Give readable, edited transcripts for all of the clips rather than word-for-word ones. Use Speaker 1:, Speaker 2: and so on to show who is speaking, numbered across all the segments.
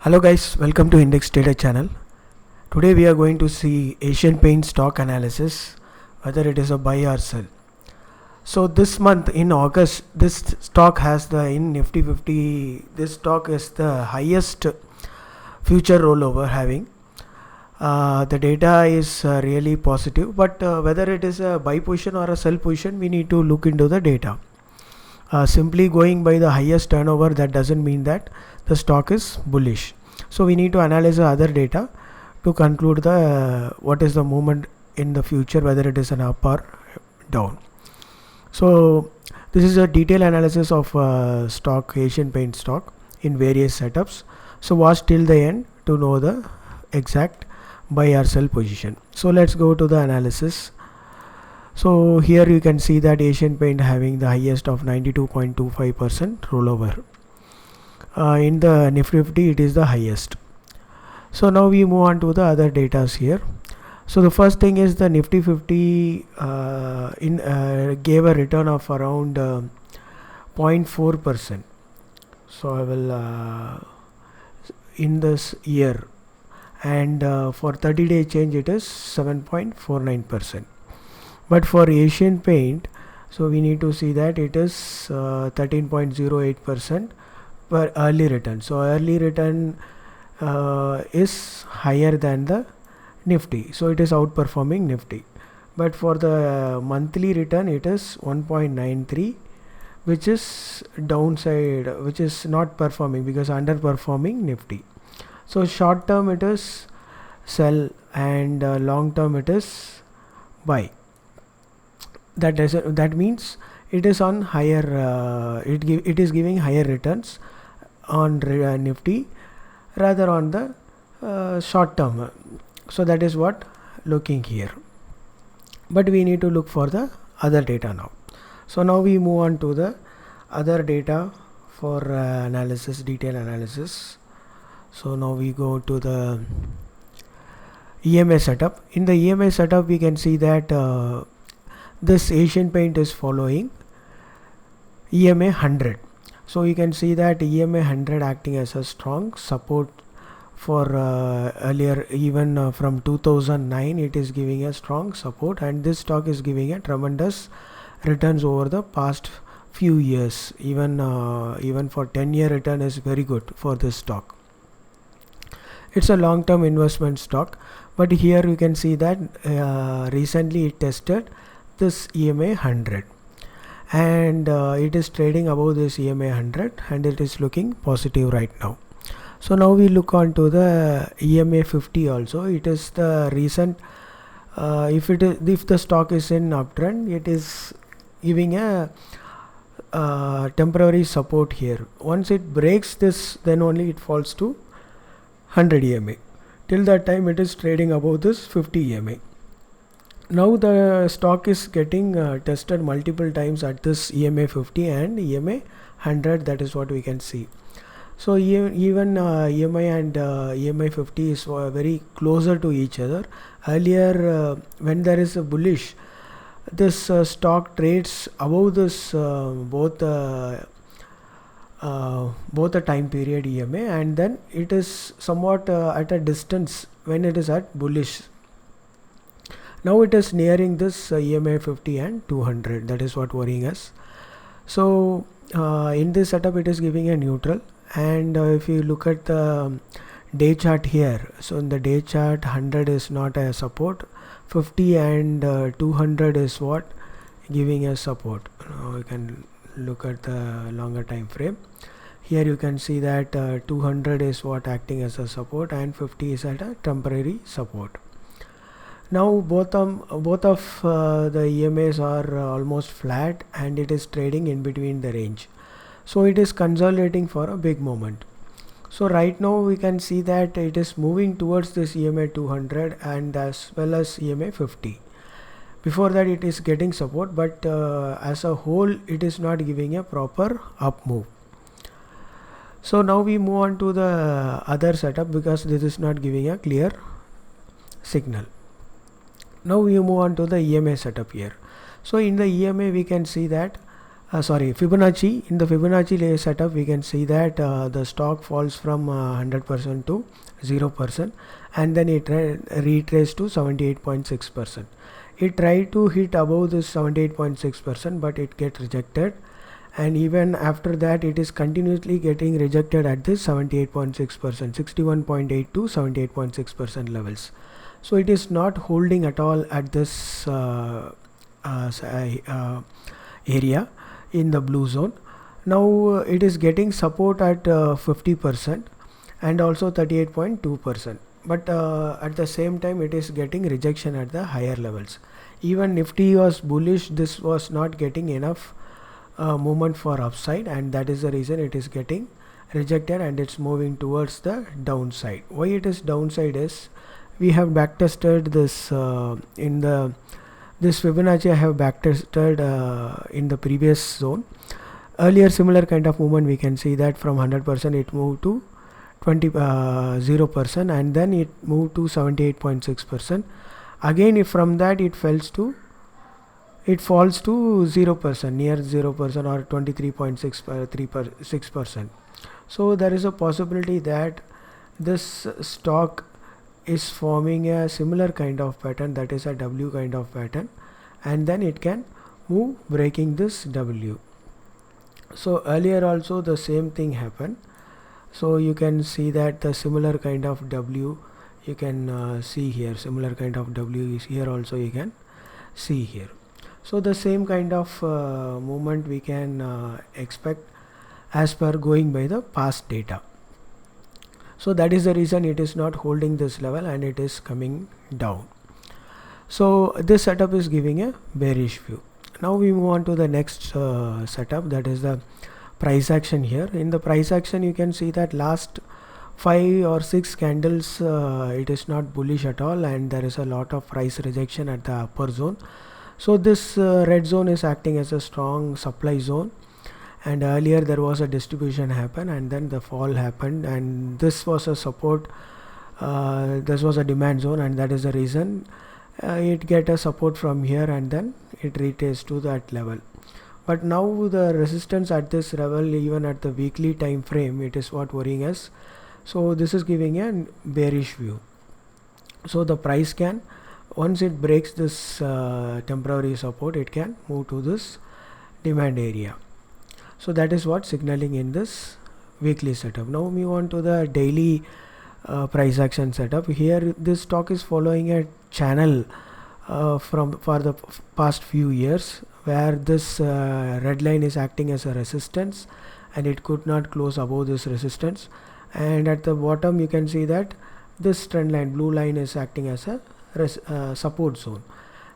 Speaker 1: Hello guys, welcome to Index Data channel. Today we are going to see Asian Paint stock analysis, whether it is a buy or sell. So this month in August, this stock has in Nifty 50, this stock is the highest future rollover having. The data is really positive, but whether it is a buy position or a sell position, we need to look into the data. Simply going by the highest turnover, that doesn't mean that the stock is bullish. So we need to analyze the other data to conclude what is the movement in the future, whether it is an up or down. So this is a detailed analysis of stock, Asian Paint stock in various setups. So watch till the end to know the exact buy or sell position. So let's go to the analysis. So here you can see that Asian Paint having the highest of 92.25% rollover. In the Nifty 50 it is the highest. So now we move on to the other data here. So the first thing is the Nifty 50 gave a return of around 0.4%. So I will in this year, and for 30-day change it is 7.49%. But for Asian Paint, so we need to see that it is 13.08% per early return. So early return is higher than the Nifty, so it is outperforming Nifty. But for the monthly return it is 1.93, which is downside, which is not performing because underperforming Nifty. So short term it is sell, and long term it is buy. That means it is on higher. It is giving higher returns on Nifty rather on the short term. So that is what looking here. But we need to look for the other data now. So now we move on to the other data for analysis, detailed analysis. So now we go to the EMA setup. In the EMA setup we can see that this Asian Paint is following EMA 100. So you can see that EMA 100 acting as a strong support for earlier, even from 2009 it is giving a strong support, and this stock is giving a tremendous returns over the past few years. Even for 10-year return is very good for this stock. It's a long-term investment stock, but here you can see that recently it tested this EMA 100, and it is trading above this EMA 100, and it is looking positive right now. So now we look on to the EMA 50 also. It is the recent if the stock is in uptrend, it is giving a temporary support here. Once it breaks this, then only it falls to 100 EMA. Till that time it is trading above this 50 EMA. Now the stock is getting tested multiple times at this EMA 50 and EMA 100. That is what we can see. So even EMA and EMA 50 is very closer to each other. Earlier when there is a bullish, this stock trades above this both the time period EMA, and then it is somewhat at a distance when it is at bullish. Now it is nearing this EMA 50 and 200. That is what worrying us. So in this setup it is giving a neutral, and if you look at the day chart here, so in the day chart 100 is not a support, 50 and 200 is what giving a support. Now you can look at the longer time frame. Here you can see that 200 is what acting as a support, and 50 is at a temporary support. Now both of the EMAs are almost flat, and it is trading in between the range. So it is consolidating for a big moment. So right now we can see that it is moving towards this EMA 200 and as well as EMA 50. Before that it is getting support, but as a whole it is not giving a proper up move. So now we move on to the other setup because this is not giving a clear signal. Now we move on to the EMA setup here. So in the EMA we can see that Fibonacci. In the Fibonacci setup, we can see that the stock falls from 100% to 0%, and then it retraced to 78.6%. It tried to hit above this 78.6%, but it get rejected, and even after that it is continuously getting rejected at this 78.6%, 61.8 to 78.6% levels. So it is not holding at all at this area in the blue zone. Now it is getting support at 50% and also 38.2%, but at the same time it is getting rejection at the higher levels. Even Nifty was bullish, this was not getting enough movement for upside, and that is the reason it is getting rejected and it's moving towards the downside. Why it is downside is we have backtested this in the this Fibonacci I have backtested in the previous zone. Earlier similar kind of movement we can see that from 100% it moved to 0%, and then it moved to 78.6%. Again, if from that it falls to 0%, near 0% or 23.6%. So there is a possibility that this stock is forming a similar kind of pattern, that is a W kind of pattern, and then it can move breaking this W. So earlier also the same thing happened. So you can see that the similar kind of W you can see here, similar kind of W is here also you can see here. So the same kind of movement we can expect as per going by the past data. So that is the reason it is not holding this level and it is coming down. So this setup is giving a bearish view. Now we move on to the next setup, that is the price action. Here in the price action you can see that last 5 or 6 candles it is not bullish at all, and there is a lot of price rejection at the upper zone. So this red zone is acting as a strong supply zone, and earlier there was a distribution happen and then the fall happened, and this was a support, this was a demand zone, and that is the reason it get a support from here and then it retraced to that level. But now the resistance at this level, even at the weekly time frame, it is what worrying us. So this is giving a bearish view. So the price can, once it breaks this temporary support, it can move to this demand area. So that is what signaling in this weekly setup. Now move on to the daily price action setup. Here this stock is following a channel for the past few years, where this red line is acting as a resistance and it could not close above this resistance, and at the bottom you can see that this trend line, blue line, is acting as a support zone,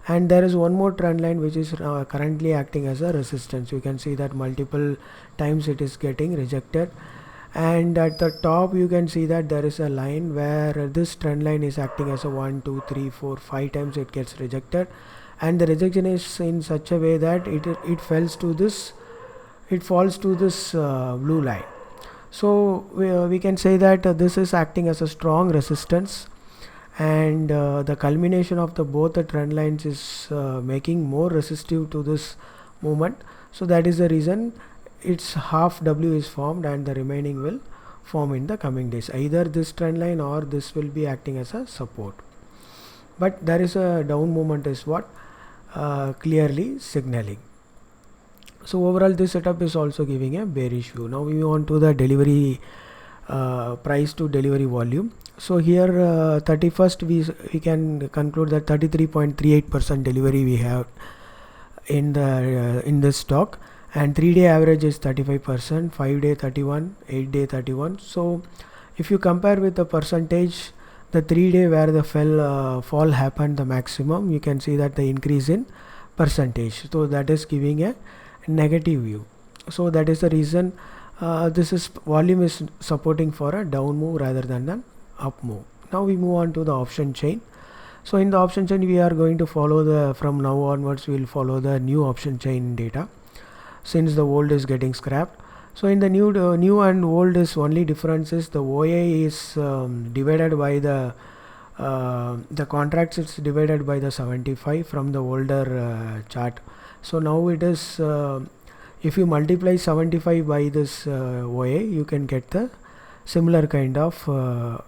Speaker 1: and there is one more trend line which is currently acting as a resistance. You can see that multiple times it is getting rejected, and at the top you can see that there is a line where this trend line is acting as a 1 2 3 4 5 times it gets rejected, and the rejection is in such a way that it falls to this blue line. So we can say that this is acting as a strong resistance, and the culmination of both the trend lines is making more resistive to this movement. So that is the reason its half W is formed and the remaining will form in the coming days. Either this trend line or this will be acting as a support, but there is a down movement is what clearly signaling. So overall this setup is also giving a bearish view. Now we move on to the delivery price to delivery volume. So here 31st we can conclude that 33.38% delivery we have in the in this stock, and 3-day average is 35%, 5-day 31, 8-day 31. So if you compare with the percentage, the 3-day where the fall happened the maximum, you can see that the increase in percentage, so that is giving a negative view. So that is the reason this is volume is supporting for a down move rather than an up move. Now we move on to the option chain. So in the option chain we are going to follow from now onwards we will follow the new option chain data, since the old is getting scrapped. So in the new and old is only difference is the OA is divided by the contracts, it's divided by the 75 from the older chart. So now it is if you multiply 75 by this OA, you can get the similar kind of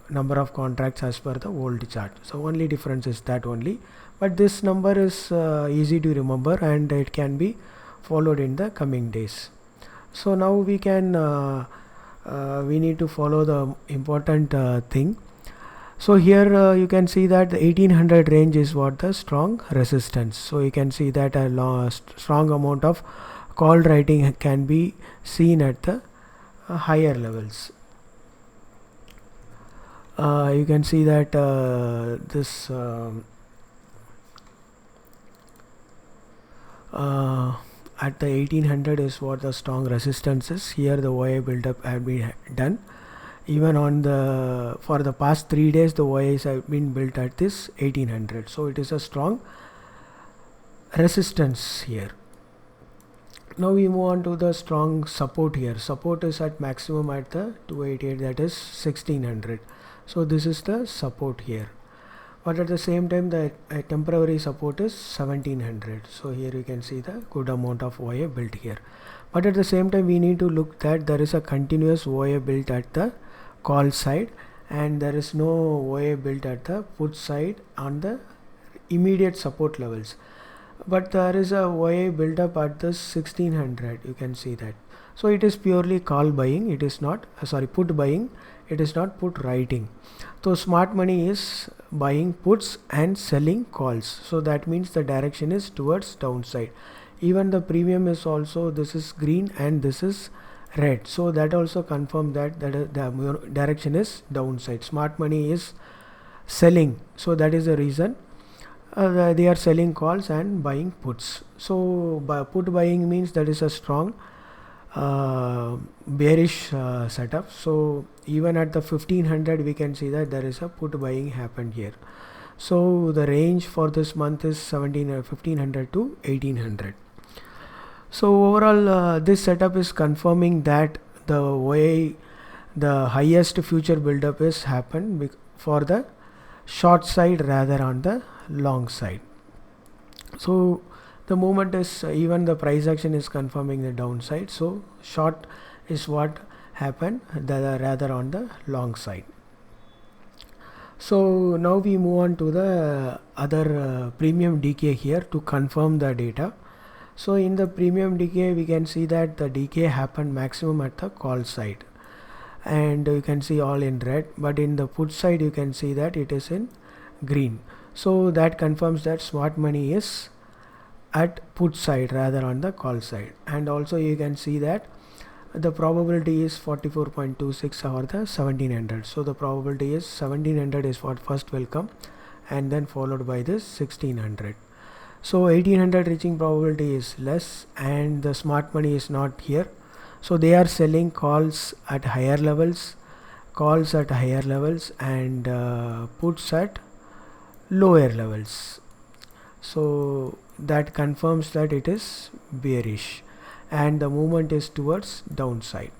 Speaker 1: number of contracts as per the old chart. So only difference is that only, but this number is easy to remember and it can be followed in the coming days. So now we can we need to follow the important thing. So here you can see that the 1800 range is what the strong resistance. So you can see that a strong amount of call writing can be seen at the higher levels. You can see that this at the 1800 is what the strong resistance is. Here the OA buildup have been done. Even on the for the past 3 days the OAs have been built at this 1800. So it is a strong resistance here. Now we move on to the strong support here. Support is at maximum at the 288, that is 1600. So this is the support here, but at the same time the temporary support is 1700. So here you can see the good amount of OA built here, but at the same time we need to look that there is a continuous OA built at the call side and there is no OA built at the put side on the immediate support levels, but there is a OA built up at the 1600. You can see that. So it is purely call buying, it is not put buying, it is not put writing. So smart money is buying puts and selling calls, so that means the direction is towards downside. Even the premium is also, this is green and this is red, so that also confirm that the direction is downside. Smart money is selling, so that is the reason they are selling calls and buying puts. So put buying means that is a strong bearish setup. So even at the 1500 we can see that there is a put buying happened here. So the range for this month is 1500 to 1800. So overall this setup is confirming that the way the highest future buildup is happened for the short side rather on the long side. So the movement is even the price action is confirming the downside. So short is what happened rather on the long side. So now we move on to the other premium decay here to confirm the data. So in the premium decay we can see that the decay happened maximum at the call side and you can see all in red, but in the put side you can see that it is in green. So that confirms that smart money is at put side rather on the call side. And also you can see that the probability is 44.26 over the 1700. So the probability is 1700 is what first will come and then followed by this 1600. So 1800 reaching probability is less and the smart money is not here. So they are selling calls at higher levels, and puts at lower levels. So that confirms that it is bearish and the movement is towards downside.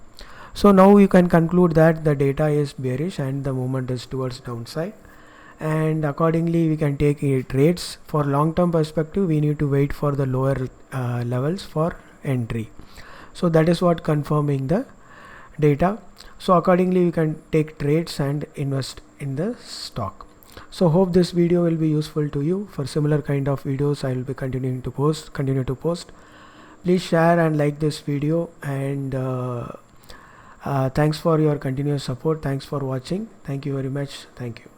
Speaker 1: So now you can conclude that the data is bearish and the movement is towards downside, and accordingly we can take trades. For long term perspective we need to wait for the lower levels for entry. So that is what confirming the data. So accordingly we can take trades and invest in the stock. So hope this video will be useful to you. For similar kind of videos I will be continue to post. Please share and like this video, and thanks for your continuous support. Thanks for watching. Thank you very much. Thank you.